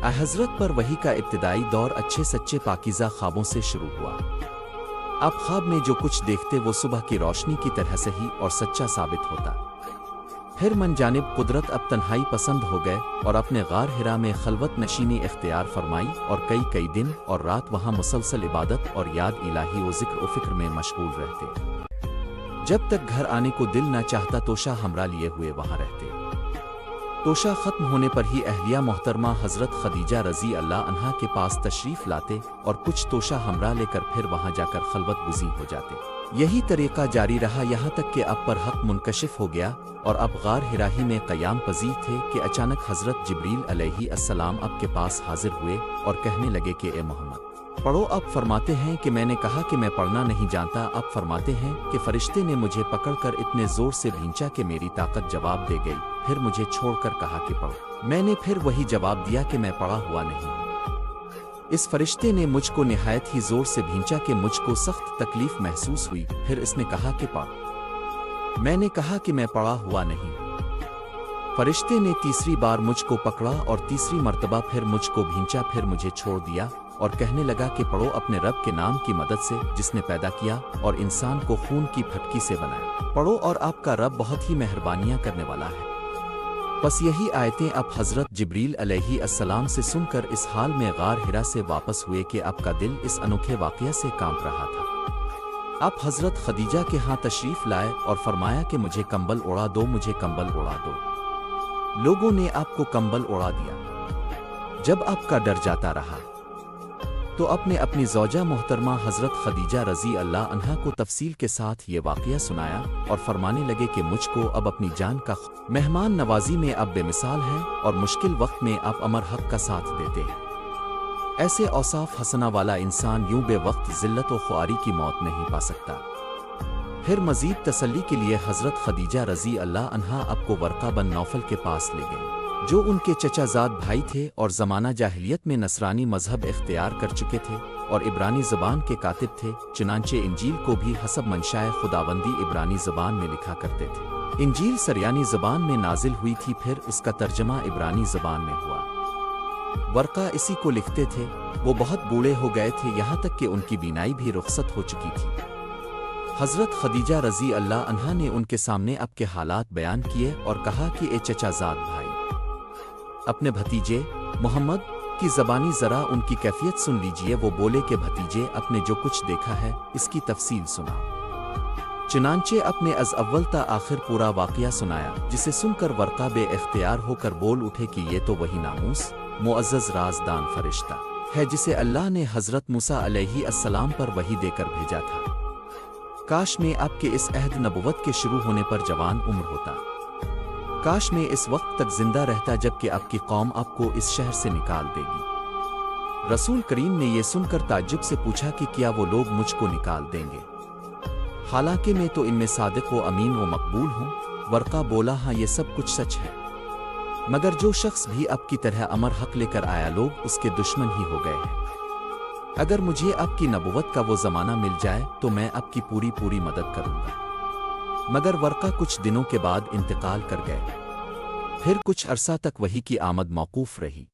हज़रत पर वही का इब्तिदाई दौर अच्छे सच्चे पाकीज़ा ख्वाबों से शुरू हुआ। आप ख्वाब में जो कुछ देखते वो सुबह की रोशनी की तरह सही और सच्चा साबित होता। फिर मन जानिब कुदरत अब तन्हाई पसंद हो गए और अपने गार हिरा में खलवत नशीनी इख्तियार फरमाई और कई दिन और रात वहाँ मुसलसल इबादत और याद इलाही व ज़िक्र व फ़िक्र में मशगूल रहते। जब तक घर आने को दिल न चाहता तोशा हमरा लिए हुए वहाँ रहते। तोशा ख़त्म होने पर ही अहलिया मोहतरमा हज़रत खदीजा रज़ी अल्लाह अन्हा के पास तशरीफ़ लाते और कुछ तोशा हमरा लेकर फिर वहाँ जाकर खलवत गुज़ी हो जाते। यही तरीक़ा जारी रहा यहाँ तक कि अब पर हक़ मुनकशिफ हो गया और अब गार हिराही में क़याम पज़ीर थे कि अचानक हज़रत जिब्रील अलैहिस्सलाम अब के पास हाजिर हुए और कहने लगे कि ए मोहम्मद पढ़ो। अब फरमाते हैं कि मैंने कहा कि मैं पढ़ना नहीं जानता। अब फरमाते हैं कि फरिश्ते ने मुझे पकड़कर इतने ज़ोर से भींचा कि मेरी ताकत जवाब दे गई। फिर मुझे छोड़कर कहा कि पढ़ो। मैंने फिर वही जवाब दिया कि मैं पढ़ा हुआ नहीं हूँ। इस फरिश्ते ने मुझको निहायत ही ज़ोर से भींचा कि मुझको सख्त तकलीफ़ महसूस हुई। फिर इसने कहा कि पढ़। मैंने कहा कि मैं पढ़ा हुआ नहीं हूँ। फरिश्ते ने तीसरी बार मुझको पकड़ा और तीसरी मर्तबा फिर मुझको भींचा। फिर मुझे छोड़ दिया और कहने लगा कि पढ़ो अपने रब के नाम की मदद से जिसने पैदा किया और इंसान को खून की फटकी से बनाया। पढ़ो और आपका रब बहुत ही मेहरबानियां करने वाला है। बस यही आयतें अब हज़रत जिब्रील अलैहिस्सलाम से सुनकर इस हाल में गार हिरा से वापस हुए कि आपका दिल इस अनोखे वाक़या से कांप रहा था। आप हज़रत खदीजा के यहाँ तशरीफ़ लाए और फरमाया कि मुझे कंबल उड़ा दो, मुझे कंबल उड़ा दो। लोगों ने आपको कंबल उड़ा दिया। जब आपका डर जाता रहा तो आपने अपनी ज़ौजा मोहतरमा हज़रत खदीजा रज़ी अल्लाह अन्हा को तफसील के साथ ये वाक़या सुनाया और फरमाने लगे कि मुझको अब अपनी जान का मेहमान नवाजी में अब बेमिसाल है और मुश्किल वक्त में आप अमर हक का साथ देते हैं। ऐसे औसाफ हसना वाला इंसान यूं बेवक्त ज़िल्लत व ख्वारी की मौत नहीं पा सकता। फिर मज़ीद तसल्ली के लिए हज़रत खदीजा रज़ी अल्लाह अन्हा आपको वर्का बन नौफल के पास ले गए जो उनके चचाजाद भाई थे और ज़माना जाहिलियत में नसरानी मजहब इख्तियार कर चुके थे और इब्रानी ज़बान के कातिब थे। चुनांचे इंजील को भी हसब मंशाए खुदाबंदी इब्रानी ज़बान में लिखा करते थे। इंजील सरयानी ज़बान में नाजिल हुई थी, फिर उसका तर्जमा इब्रानी ज़बान में हुआ। वर्का इसी को लिखते थे। वो बहुत बूढ़े हो गए थे, यहाँ तक कि उनकी बीनाई भी रुखसत हो चुकी थी। हज़रत खदीजा रज़ी अल्लाह अन्हा ने उनके सामने अब के हालात बयान किए और कहा कि ए चचाजाद भाई, अपने भतीजे मोहम्मद की ज़बानी ज़रा उनकी कैफियत सुन लीजिए। वो बोले कि भतीजे, अपने जो कुछ देखा है इसकी तफसील सुनाओ। चुनांचे अपने अज़ अव्वल ता आखिर पूरा वाक़या सुनाया, जिसे सुनकर वर्का बे इख्तियार होकर बोल उठे कि ये तो वही नामूस मुअज़्ज़ज़ राज़दान फरिश्ता है जिसे अल्लाह ने हज़रत मूसा अलैहिस्सलाम पर वही देकर भेजा था। काश में आपके इस अहद नबुवत के शुरू होने पर जवान उम्र होता। काश में इस वक्त तक जिंदा रहता जबकि आपकी कौम आपको इस शहर से निकाल देगी। रसूल करीम ने यह सुनकर ताज्जुब से पूछा कि क्या वो लोग मुझको निकाल देंगे, हालांकि मैं तो इनमें सादिक व अमीन व मकबूल हूँ। वर्का बोला, हाँ ये सब कुछ सच है, मगर जो शख्स भी आपकी तरह अमर हक लेकर आया लोग उसके दुश्मन ही हो गए हैं। अगर मुझे आपकी नबुवत का वो ज़माना मिल जाए तो मैं आपकी पूरी मदद करूँगा। मगर वर्का कुछ दिनों के बाद इंतकाल कर गए। फिर कुछ अरसा तक वही की आमद मौकूफ़ रही।